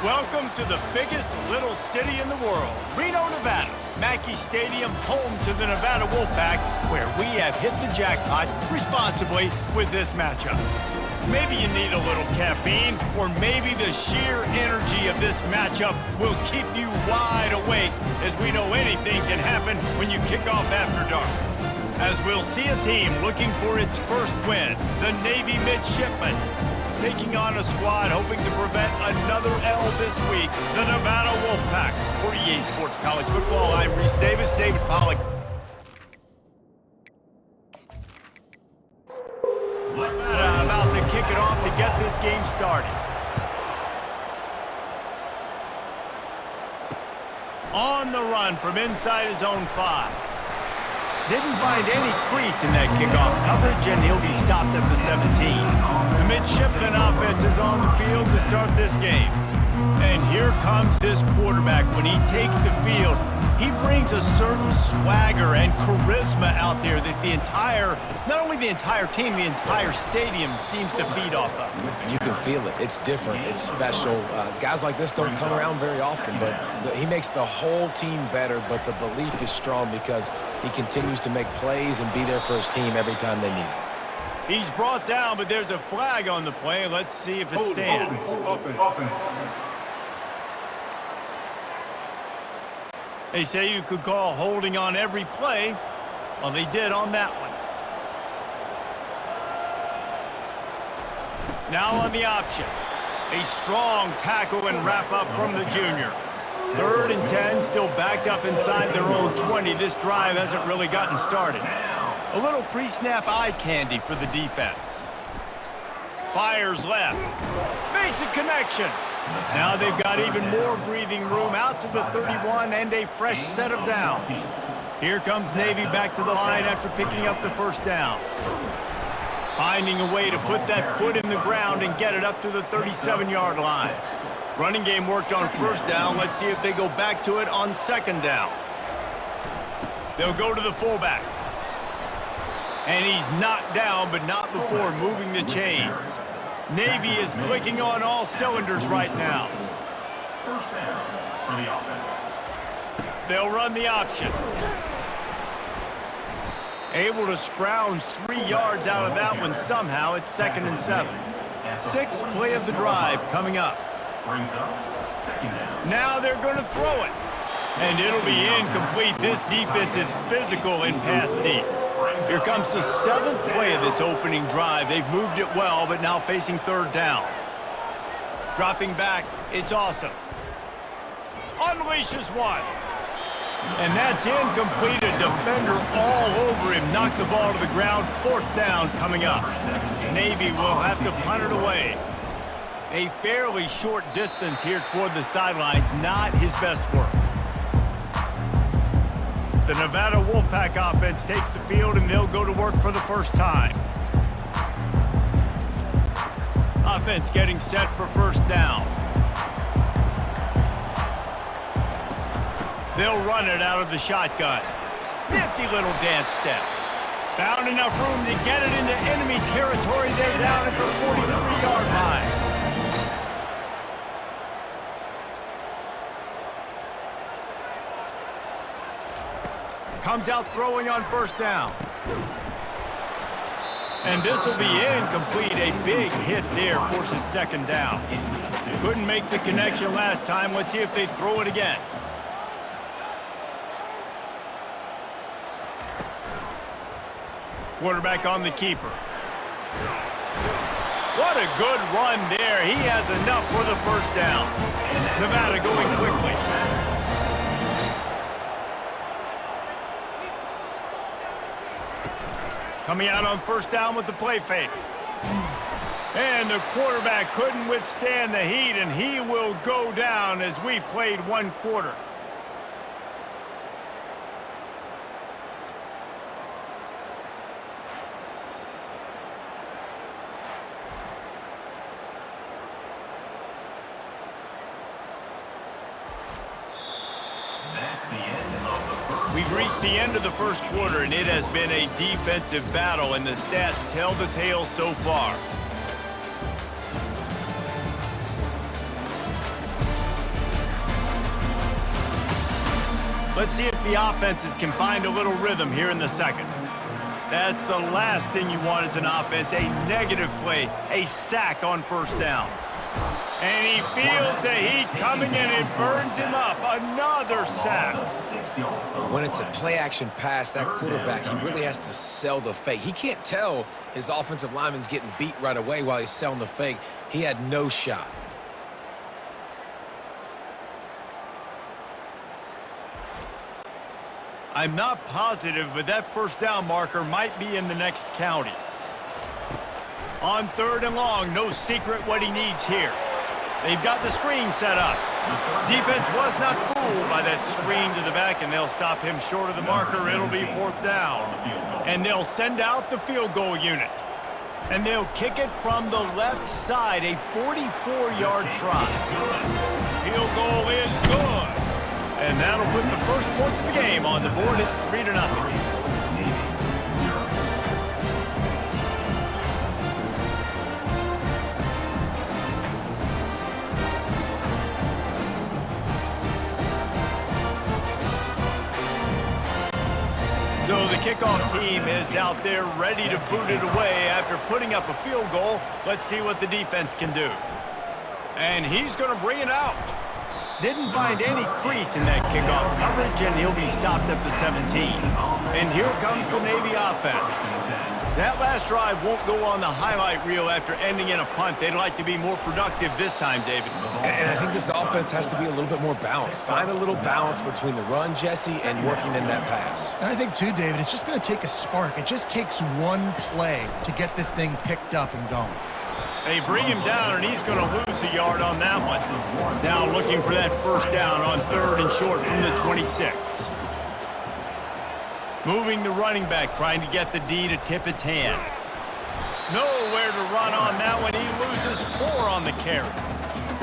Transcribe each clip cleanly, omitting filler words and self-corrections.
Welcome to the biggest little city in the world, Reno, Nevada. Mackey Stadium, home to the Nevada Wolfpack, where we have hit the jackpot responsibly with this matchup. Maybe you need a little caffeine, or maybe the sheer energy of this matchup will keep you wide awake, as we know anything can happen when you kick off after dark. As we'll see a team looking for its first win, the Navy Midshipmen, taking on a squad hoping to prevent another L this week, the Nevada Wolfpack. For EA Sports College Football, I'm Reese Davis, David Pollack. About to kick it off to get this game started. On the run from inside his own 5. Didn't find any crease in that kickoff coverage, and he'll be stopped at the 17. The Midshipman offense is on the field to start this game. And here comes this quarterback. When he takes the field, he brings a certain swagger and charisma out there that not only the entire team, the entire stadium seems to feed off of. You can feel it. It's different. It's special. Guys like this don't come around very often, but he makes the whole team better, but the belief is strong because he continues to make plays and be there for his team every time they need it. He's brought down, but there's a flag on the play. Let's see if it stands. They say you could call holding on every play. Well, they did on that one. Now on the option. A strong tackle and wrap up from the junior. 3rd and 10, still backed up inside their own 20. This drive hasn't really gotten started. A little pre-snap eye candy for the defense. Fires left. Makes a connection. Now they've got even more breathing room out to the 31 and a fresh set of downs. Here comes Navy back to the line after picking up the first down. Finding a way to put that foot in the ground and get it up to the 37-yard line. Running game worked on first down. Let's see if they go back to it on second down. They'll go to the fullback. And he's knocked down, but not before moving the chains. Navy is clicking on all cylinders right now. First down for the offense. They'll run the option. Able to scrounge 3 yards out of that one somehow. It's 2nd and 7. 6th play of the drive coming up. Brings up second down. Now they're going to throw it. And it'll be incomplete. This defense is physical in pass deep. Here comes the 7th play of this opening drive. They've moved it well, but now facing 3rd down. Dropping back, it's awesome. Unleashes one. And that's incomplete. A defender all over him. Knocked the ball to the ground. 4th down coming up. Navy will have to punt it away. A fairly short distance here toward the sidelines. Not his best work. The Nevada Wolfpack offense takes the field, and they'll go to work for the first time. Offense getting set for first down. They'll run it out of the shotgun. Nifty little dance step. Found enough room to get it into enemy territory. They're down at the 43-yard line. Comes out throwing on first down. And this will be incomplete. A big hit there forces 2nd down. Couldn't make the connection last time. Let's see if they throw it again. Quarterback on the keeper. What a good run there. He has enough for the first down. Nevada going quickly. Coming out on first down with the play fake. And the quarterback couldn't withstand the heat, and he will go down as we've played 1 quarter. We've reached the end of the first quarter, and it has been a defensive battle, and the stats tell the tale so far. Let's see if the offenses can find a little rhythm here in the second. That's the last thing you want as an offense, a negative play, a sack on first down. And he feels the heat coming and it burns him up. Another sack. When it's a play-action pass, that quarterback, he really has to sell the fake. He can't tell his offensive lineman's getting beat right away while he's selling the fake. He had no shot. I'm not positive, but that first down marker might be in the next county. On 3rd and long, no secret what he needs here. They've got the screen set up. Defense was not fooled by that screen to the back, and they'll stop him short of the marker. It'll be 4th down. And they'll send out the field goal unit. And they'll kick it from the left side, a 44-yard try. Field goal is good. And that'll put the first points of the game on the board. It's 3-0. So the kickoff team is out there ready to boot it away after putting up a field goal. Let's see what the defense can do. And he's going to bring it out. Didn't find any crease in that kickoff coverage, and he'll be stopped at the 17. And here comes the Navy offense. That last drive won't go on the highlight reel after ending in a punt. They'd like to be more productive this time, David. And I think this offense has to be a little bit more balanced. Find a little balance between the run, Jesse, and working in that pass. And I think, too, David, it's just going to take a spark. It just takes one play to get this thing picked up and going. They bring him down, and he's going to lose a yard on that one. Now looking for that first down on 3rd and short from the 26. Moving the running back, trying to get the D to tip its hand. Nowhere to run on that one. He loses 4 on the carry.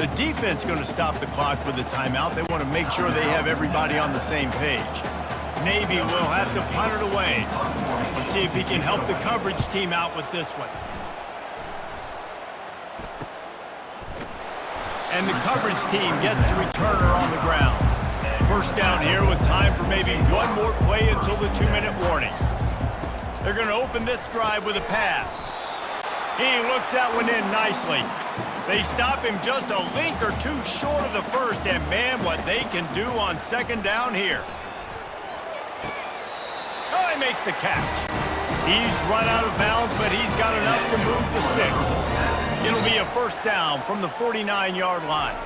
The defense going to stop the clock with a timeout. They want to make sure they have everybody on the same page. Navy will have to punt it away. Let's see if he can help the coverage team out with this one. And the coverage team gets the returner on the ground. First down here with time for maybe one more play until the 2-minute warning. They're going to open this drive with a pass. He looks that one in nicely. They stop him just a link or two short of the first, and man, what they can do on 2nd down here. Oh, he makes the catch. He's run out of bounds, but he's got enough to move the sticks. It'll be a first down from the 49-yard line.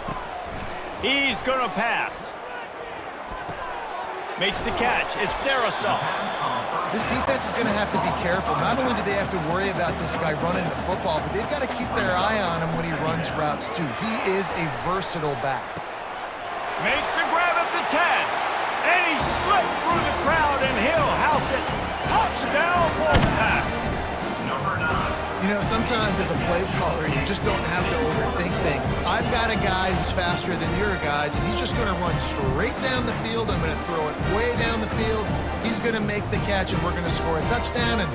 He's going to pass. Makes the catch. It's Darisaw. This defense is going to have to be careful. Not only do they have to worry about this guy running the football, but they've got to keep their eye on him when he runs routes, too. He is a versatile back. Makes the grab at the 10. And he slipped through the crowd, and he'll house it. Touchdown, Wolfpack. You know, sometimes as a play caller, you just don't have to overthink things. I've got a guy who's faster than your guys, and he's just going to run straight down the field. I'm going to throw it way down the field. He's going to make the catch, and we're going to score a touchdown, and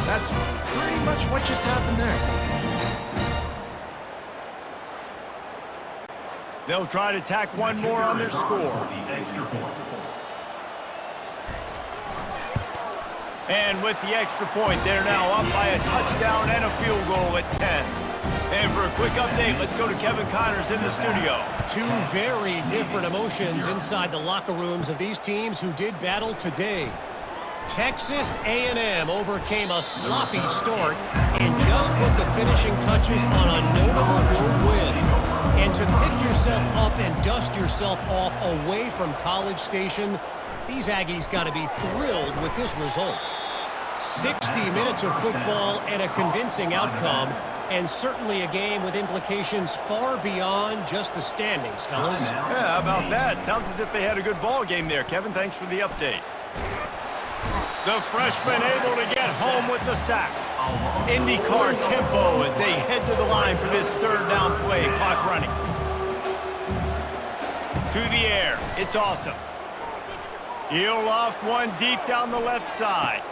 that's pretty much what just happened there. They'll try to tack one more on their score. And with the extra point, they're now up by a touchdown and a field goal at 10. And for a quick update, let's go to Kevin Connors in the studio. Two very different emotions inside the locker rooms of these teams who did battle today. Texas A&M overcame a sloppy start and just put the finishing touches on a notable road win. And to pick yourself up and dust yourself off away from College Station, these Aggies got to be thrilled with this result. 60 minutes of football and a convincing outcome, and certainly a game with implications far beyond just the standings, fellas. Yeah, how about that? Sounds as if they had a good ball game there. Kevin, thanks for the update. The freshman able to get home with the sack. IndyCar tempo as they head to the line for this 3rd down play. Clock running. To the air. It's awesome. He'll loft one deep down the left side.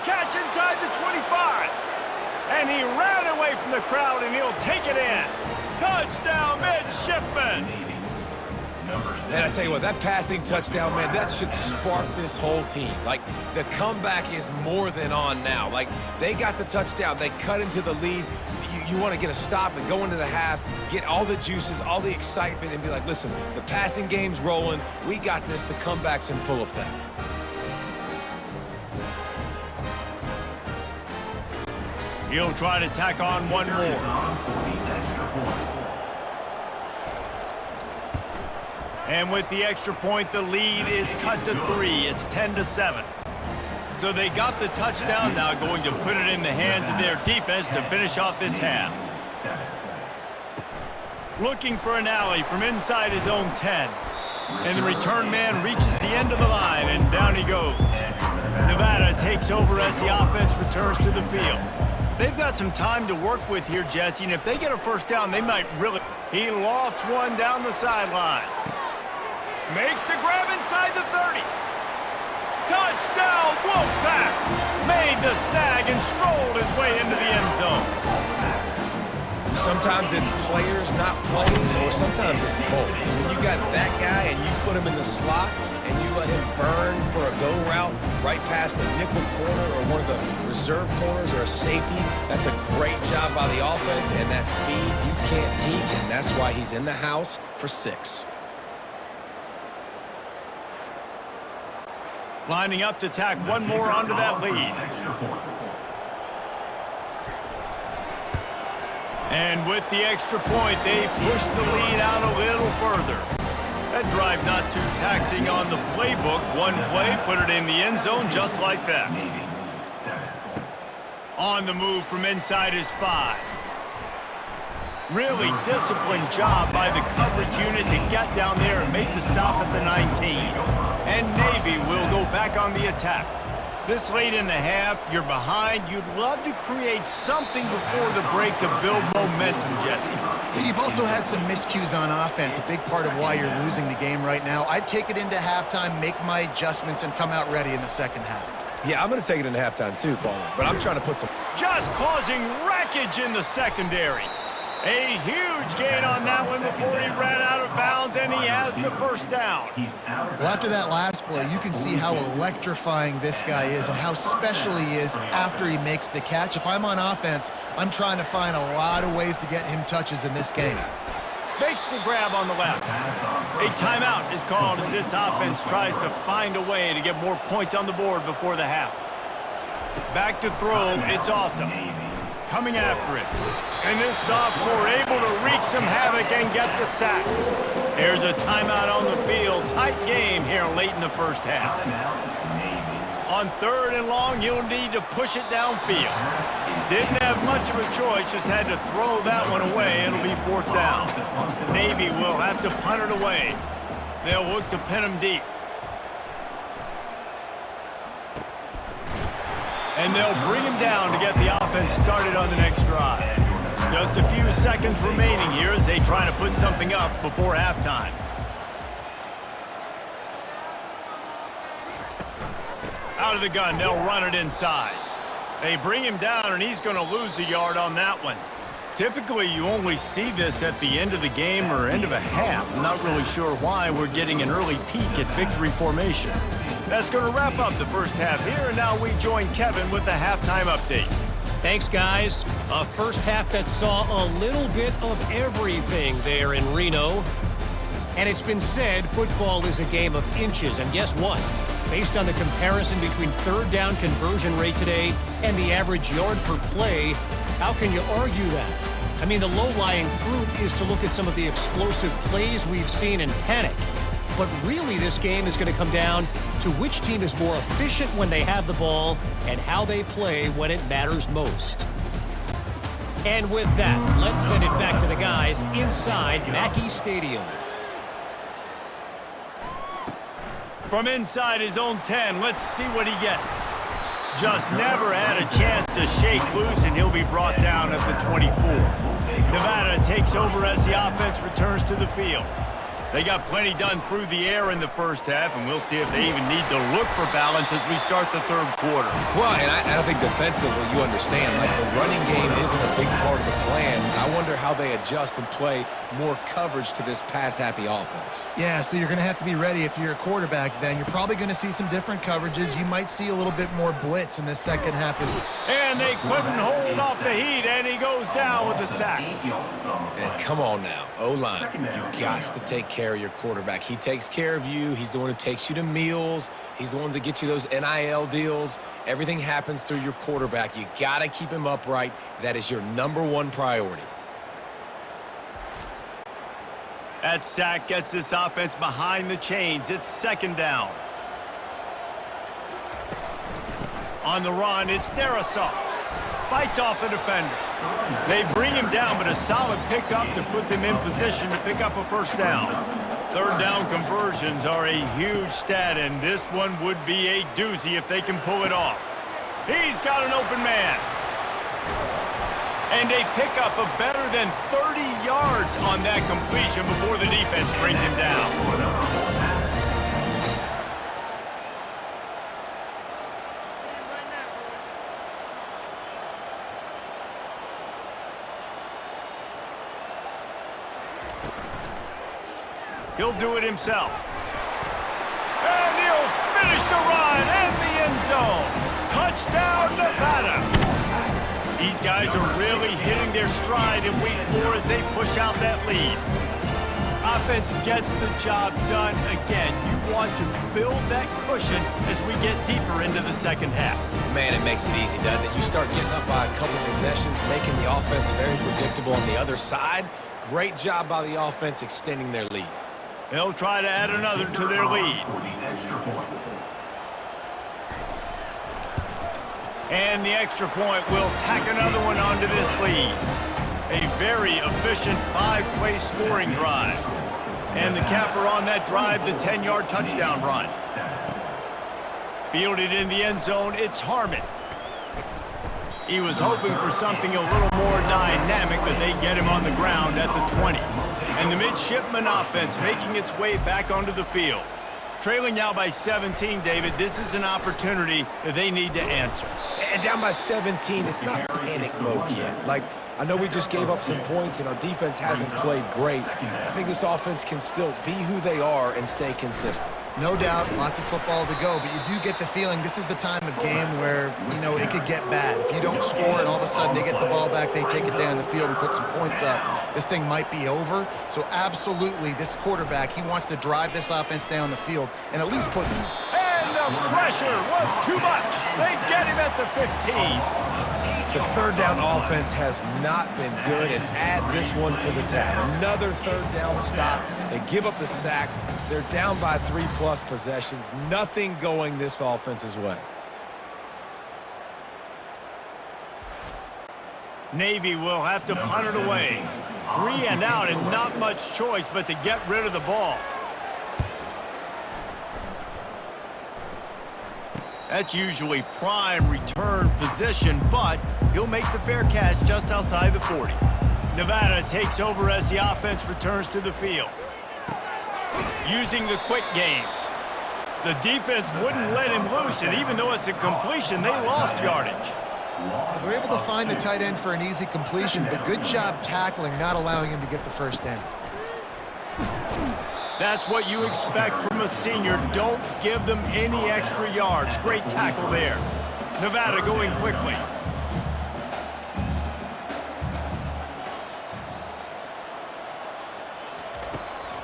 Catch inside the 25. And he ran away from the crowd, and he'll take it in. Touchdown, midshipman. And I tell you what, that passing touchdown, man, that should spark this whole team. Like, the comeback is more than on now. Like, they got the touchdown. They cut into the lead. You want to get a stop and go into the half, get all the juices, all the excitement, and be like, listen, the passing game's rolling. We got this. The comeback's in full effect. He'll try to tack on one more. And with the extra point, the lead is cut to 3. It's 10-7. So they got the touchdown, now going to put it in the hands of their defense to finish off this half. Looking for an alley from inside his own 10. And the return man reaches the end of the line, and down he goes. Nevada takes over as the offense returns to the field. They've got some time to work with here, Jesse, and if they get a first down, they might really... He lofts one down the sideline. Makes the grab inside the 30. Touchdown, Wolfpack! Made the snag and strolled his way into the end zone. Sometimes it's players, not plays, or sometimes it's both. And when you got that guy and you put him in the slot and you let him burn for a go route right past a nickel corner or one of the reserve corners or a safety, that's a great job by the offense, and that speed you can't teach, and that's why he's in the house for 6. Lining up to tack one more onto that lead. And with the extra point, they push the lead out a little further. That drive not too taxing on the playbook. One play, put it in the end zone just like that. On the move from inside his 5. Really disciplined job by the coverage unit to get down there and make the stop at the 19. And Navy will go back on the attack. This late in the half, you're behind. You'd love to create something before the break to build momentum, Jesse. But you've also had some miscues on offense, a big part of why you're losing the game right now. I'd take it into halftime, make my adjustments, and come out ready in the second half. Yeah, I'm going to take it into halftime too, Paul, but I'm trying to put some... Just causing wreckage in the secondary. A huge gain on that one before he ran out of bounds, and he has the first down. Well, after that last play, you can see how electrifying this guy is and how special he is after he makes the catch. If I'm on offense, I'm trying to find a lot of ways to get him touches in this game. Makes the grab on the left. A timeout is called as this offense tries to find a way to get more points on the board before the half. Back to throw, it's awesome. Coming after it. And this sophomore able to wreak some havoc and get the sack. There's a timeout on the field. Tight game here late in the first half. On 3rd and long, you'll need to push it downfield. Didn't have much of a choice, just had to throw that one away. It'll be 4th down. Navy will have to punt it away. They'll look to pin him deep. And they'll bring him down to get the offense started on the next drive. Just a few seconds remaining here as they try to put something up before halftime. Out of the gun, they'll run it inside. They bring him down, and he's going to lose a yard on that one. Typically, you only see this at the end of the game or end of a half. I'm not really sure why we're getting an early peek at victory formation. That's going to wrap up the first half here, and now we join Kevin with the halftime update. Thanks, guys. A first half that saw a little bit of everything there in Reno. And it's been said football is a game of inches, and guess what? Based on the comparison between 3rd down conversion rate today and the average yard per play, how can you argue that? I mean, the low-lying fruit is to look at some of the explosive plays we've seen in panic. But really, this game is going to come down to which team is more efficient when they have the ball and how they play when it matters most. And with that, let's send it back to the guys inside Mackey Stadium. From inside his own 10, let's see what he gets. Just never had a chance to shake loose, and he'll be brought down at the 24. Nevada takes over as the offense returns to the field. They got plenty done through the air in the first half, and we'll see if they even need to look for balance as we start the third quarter. Well, and I think defensively, you understand, like the running game isn't a big part of the plan. I wonder how they adjust and play more coverage to this pass-happy offense. Yeah, so you're going to have to be ready if you're a quarterback then. You're probably going to see some different coverages. You might see a little bit more blitz in the second half as well. And they couldn't hold off the heat, and he goes down with a sack. And come on now, O-line, you got to take care of your quarterback. He takes care of you. He's the one who takes you to meals. He's the one that gets you those NIL deals. Everything happens through your quarterback. You got to keep him upright. That is your #1 priority. That sack gets this offense behind the chains. It's second down. On the run, it's Darisaw. Fights off a defender. They bring him down, but a solid pickup to put them in position to pick up a first down. Third down conversions are a huge stat, and this one would be a doozy if they can pull it off. He's got an open man. And they pick up a better than 30 yards on that completion before the defense brings him down. He'll do it himself. And he'll finish the run in the end zone. Touchdown, Nevada. These guys are really hitting their stride in week 4 as they push out that lead. Offense gets the job done again. You want to build that cushion as we get deeper into the second half. Man, it makes it easy, doesn't it? You start getting up by a couple possessions, making the offense very predictable on the other side. Great job by the offense extending their lead. They'll try to add another to their lead. And the extra point will tack another one onto this lead. A very efficient 5-play scoring drive. And the capper on that drive, the 10-yard touchdown run. Fielded in the end zone, it's Harmon. He was hoping for something a little more dynamic, but they get him on the ground at the 20. And the midshipman offense making its way back onto the field. Trailing now by 17, David, this is an opportunity that they need to answer. And down by 17, it's not panic mode yet. Like, I know we just gave up some points and our defense hasn't played great. I think this offense can still be who they are and stay consistent. No doubt, lots of football to go, but you do get the feeling this is the time of game where, you know, it could get bad. If you don't score and all of a sudden they get the ball back, they take it down the field and put some points up, this thing might be over. So absolutely, this quarterback, he wants to drive this offense down the field and at least put... And the pressure was too much. They get him at the 15. The third down offense has not been good, and add this one to the tab. Another third down stop. They give up the sack. They're down by 3+ possessions. Nothing going this offense's way. Navy will have to punt it away. 3 and out and not much choice but to get rid of the ball. That's usually prime return position, but he'll make the fair catch just outside the 40. Nevada takes over as the offense returns to the field. Using the quick game. The defense wouldn't let him loose, and even though it's a completion, they lost yardage. They're able to find the tight end for an easy completion, but good job tackling, not allowing him to get the first down. That's what you expect from a senior. Don't give them any extra yards. Great tackle there. Nevada going quickly.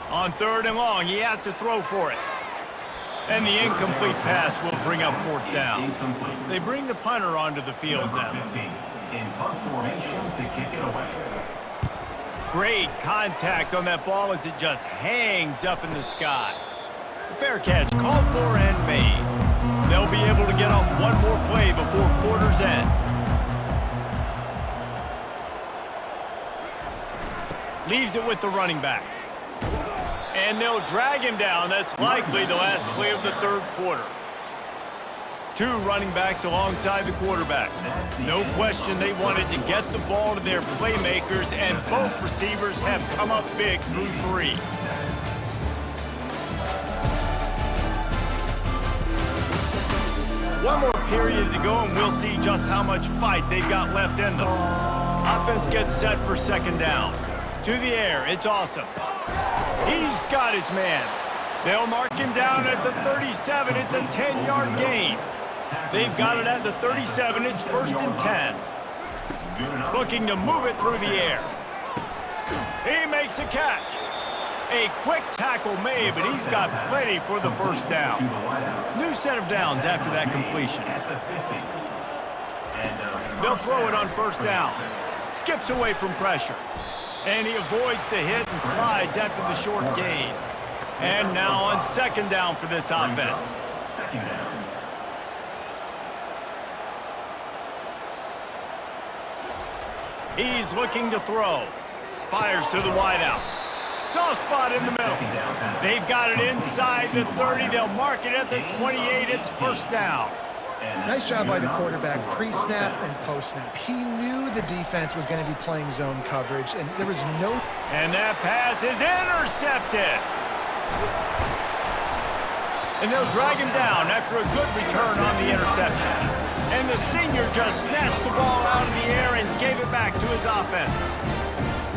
On 3rd and long, he has to throw for it. And the incomplete pass will bring up 4th down. They bring the punter onto the field now. In punt formation to kick it away. Great contact on that ball as it just hangs up in the sky. Fair catch called for and made. They'll be able to get off one more play before quarter's end. Leaves it with the running back. And they'll drag him down. That's likely the last play of the 3rd quarter. 2 running backs alongside the quarterback. No question they wanted to get the ball to their playmakers, and both receivers have come up big through 3. One more period to go, and we'll see just how much fight they've got left in them. Offense gets set for second down. To the air, it's Awesome. He's got his man. They'll mark him down at the 37. It's a 10-yard gain. They've got it at the 37. It's 1st and 10. Looking to move it through the air. He makes a catch. A quick tackle made, but he's got plenty for the first down. New set of downs after that completion. They'll throw it on first down. Skips away from pressure. And he avoids the hit and slides after the short gain. And now on second down for this offense. He's looking to throw. Fires to the wideout. Soft spot in the middle. They've got it inside the 30. They'll mark it at the 28. It's first down. Nice job by the quarterback, pre-snap and post-snap. He knew the defense was going to be playing zone coverage, and there was no... And that pass is intercepted. And they'll drag him down after a good return on the interception. And the senior just snatched the ball out of the air and gave it back to his offense.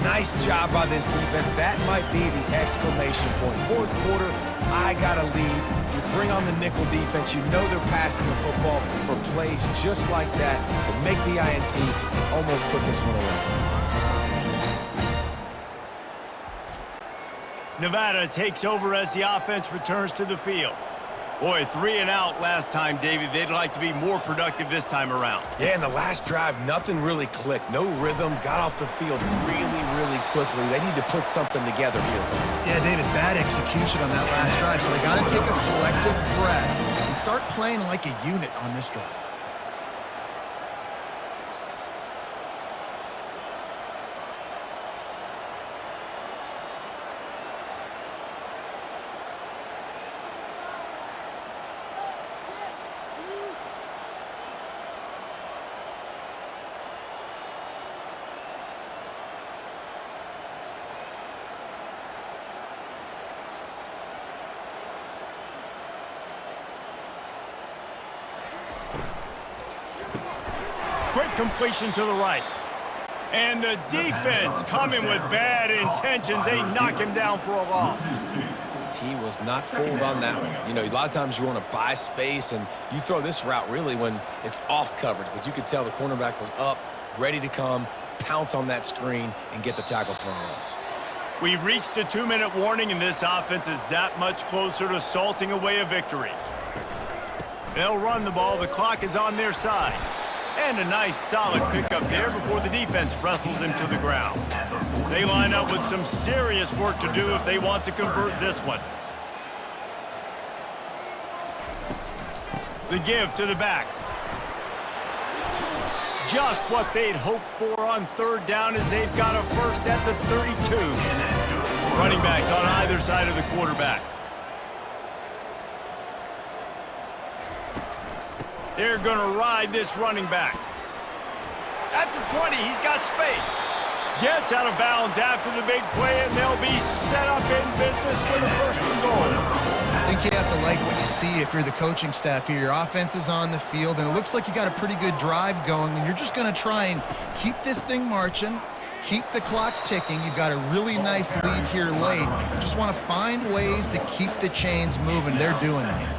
Nice job by this defense. That might be the exclamation point. Fourth quarter, I got a lead. You bring on the nickel defense. You know they're passing the football for plays just like that to make the INT and almost put this one away. Nevada takes over as the offense returns to the field. Boy, 3 and out last time, David. They'd like to be more productive this time around. Yeah, in the last drive, nothing really clicked. No rhythm, got off the field really, really quickly. They need to put something together here. Yeah, David, bad execution on that last drive, so they got to take a collective breath and start playing like a unit on this drive. Quick completion to the right. And the defense coming with bad intentions. They knock him down for a loss. He was not fooled on that one. You know, a lot of times you want to buy space, and you throw this route really when it's off coverage. But you could tell the cornerback was up, ready to come, pounce on that screen, and get the tackle for a loss. We've reached the 2-minute warning, and this offense is that much closer to salting away a victory. They'll run the ball. The clock is on their side. And a nice solid pickup there before the defense wrestles him to the ground. They line up with some serious work to do if they want to convert this one. The give to the back. Just what they'd hoped for on third down as they've got a first at the 32. Running backs on either side of the quarterback. They're going to ride this running back. At the 20, he's got space. Gets out of bounds after the big play, and they'll be set up in business with a first and goal. I think you have to like what you see if you're the coaching staff here. Your offense is on the field, and it looks like you got a pretty good drive going, and you're just going to try and keep this thing marching, keep the clock ticking. You've got a really nice lead here late. Just want to find ways to keep the chains moving. They're doing that.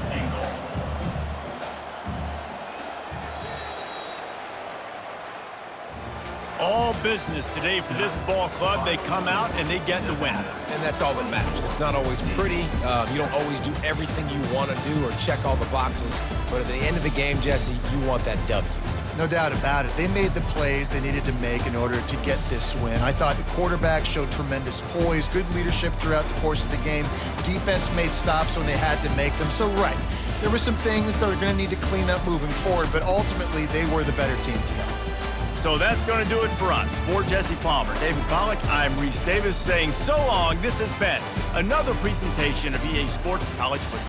All business today for this ball club. They come out and they get the win. And that's all that matters. It's not always pretty. You don't always do everything you want to do or check all the boxes. But at the end of the game, Jesse, you want that W. No doubt about it. They made the plays they needed to make in order to get this win. I thought the quarterback showed tremendous poise, good leadership throughout the course of the game. Defense made stops when they had to make them. So, right, there were some things that are going to need to clean up moving forward, but ultimately they were the better team today. So that's going to do it for us. For Jesse Palmer, David Pollack, I'm Reese Davis saying so long. This has been another presentation of EA Sports College Football.